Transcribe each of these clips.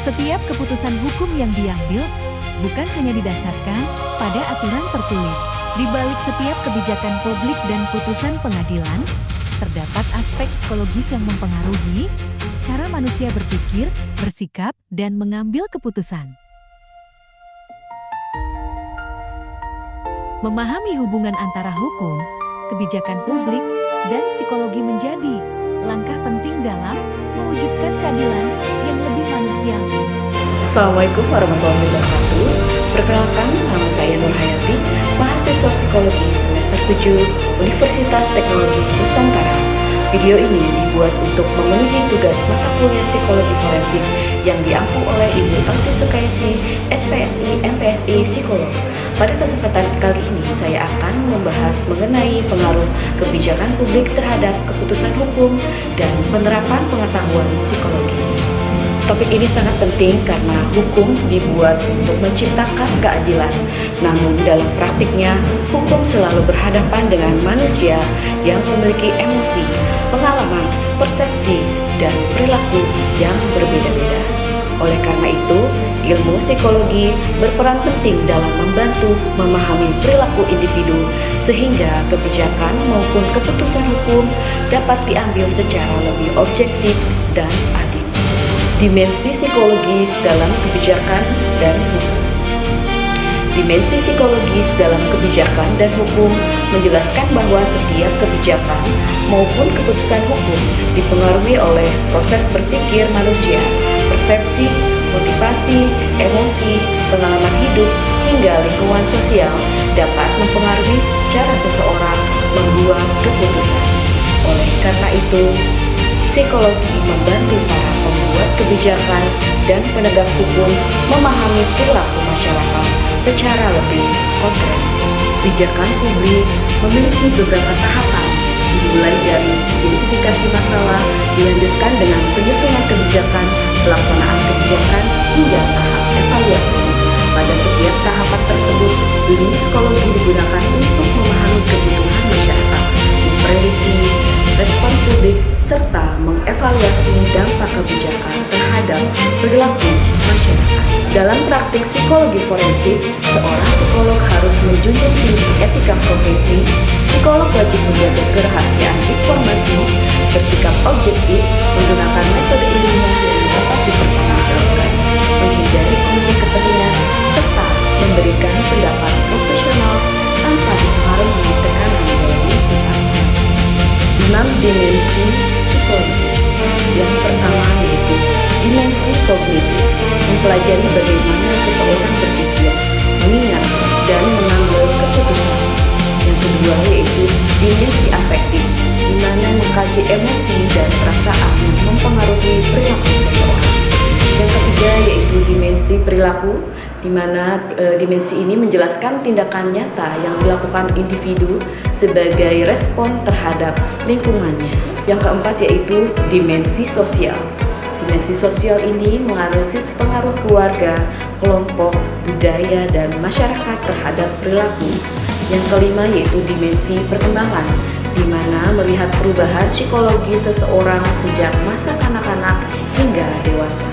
Setiap keputusan hukum yang diambil bukan hanya didasarkan pada aturan tertulis. Di balik setiap kebijakan publik dan putusan pengadilan, terdapat aspek psikologis yang mempengaruhi cara manusia berpikir, bersikap, dan mengambil keputusan. Memahami hubungan antara hukum, kebijakan publik, dan psikologi menjadi langkah penting dalam mewujudkan keadilan yang lebih manusiawi. Assalamualaikum warahmatullahi wabarakatuh. Perkenalkan, nama saya Nur Hayati, mahasiswa psikologi semester 7 Universitas Teknologi Nusantara. Video ini dibuat untuk memenuhi tugas mata kuliah psikologi forensik yang diampu oleh Ibu Elti Sukaisi, SPSI, MPSI, Psikolog. Pada kesempatan kali ini saya akan membahas mengenai pengaruh kebijakan publik terhadap keputusan hukum dan penerapan pengetahuan psikologi. Topik ini sangat penting karena hukum dibuat untuk menciptakan keadilan. Namun dalam praktiknya, hukum selalu berhadapan dengan manusia yang memiliki emosi, pengalaman, persepsi, dan perilaku yang berbeda-beda. Oleh karena itu, ilmu psikologi berperan penting dalam membantu memahami perilaku individu sehingga kebijakan maupun keputusan hukum dapat diambil secara lebih objektif dan adil. Dimensi psikologis dalam kebijakan dan hukum. Dimensi psikologis dalam kebijakan dan hukum menjelaskan bahwa setiap kebijakan maupun keputusan hukum dipengaruhi oleh proses berpikir manusia, persepsi, motivasi, emosi, pengalaman hidup, hingga lingkungan sosial dapat mempengaruhi cara seseorang membuat keputusan. Oleh karena itu, psikologi membantu para pembuat kebijakan dan penegak hukum memahami perilaku masyarakat secara lebih komprehensif. Kebijakan publik memiliki beberapa tahapan, dimulai dari identifikasi masalah, dilanjutkan dengan penyusunan kebijakan, pelaksanaan kebijakan, hingga tahap evaluasi. Pada setiap tahapan tersebut, ilmu psikologi digunakan untuk memahami kebutuhan masyarakat, memprediksi respon publik, serta mengevaluasi dampak kebijakan terhadap perilaku masyarakat. Dalam praktik psikologi forensik, seorang psikolog harus menjunjung tinggi etika profesi. Psikolog wajib menjaga kerahasiaan informasi, bersikap objektif, menggunakan metode ilmiah yang dapat dipertanggungjawabkan, menghindari konflik kepentingan, serta memberikan pendapat profesional tanpa dipengaruhi tekanan dari pihak. 6 dimensi psikologis. Yang pertama yaitu dimensi kognitif, mempelajari bagaimana seseorang berpikir, mengingat, dan mengambil keputusan. Yang kedua yaitu dimensi afektif, di mana mengkaji emosi dan perasaan yang mempengaruhi perilaku seseorang. Yang ketiga yaitu dimensi perilaku, di mana dimensi ini menjelaskan tindakan nyata yang dilakukan individu sebagai respon terhadap lingkungannya. Yang keempat yaitu dimensi sosial. Dimensi sosial ini menganalisis pengaruh keluarga, kelompok, budaya, dan masyarakat terhadap perilaku. Yang kelima yaitu dimensi perkembangan, di mana melihat perubahan psikologi seseorang sejak masa kanak-kanak hingga dewasa.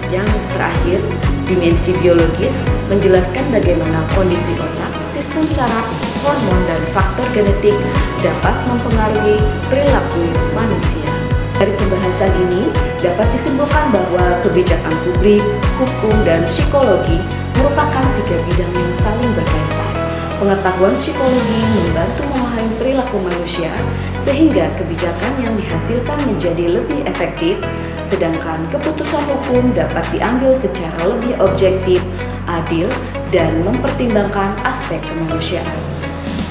Yang terakhir, dimensi biologis menjelaskan bagaimana kondisi otak, sistem saraf, hormon, dan faktor genetik dapat mempengaruhi perilaku manusia. Dari pembahasan ini dapat disimpulkan bahwa kebijakan publik, hukum, dan psikologi merupakan 3 bidang yang saling berkaitan. Pengetahuan psikologi membantu memahami perilaku manusia sehingga kebijakan yang dihasilkan menjadi lebih efektif, sedangkan keputusan hukum dapat diambil secara lebih objektif, adil, dan mempertimbangkan aspek kemanusiaan.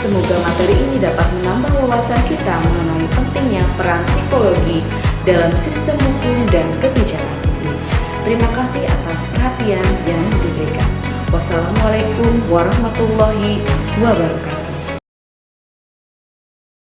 Semoga materi ini dapat menambah wawasan kita mengenai pentingnya peran psikologi dalam sistem hukum dan kebijakan publik. Terima kasih atas perhatian yang diberikan. Wassalamualaikum warahmatullahi wabarakatuh.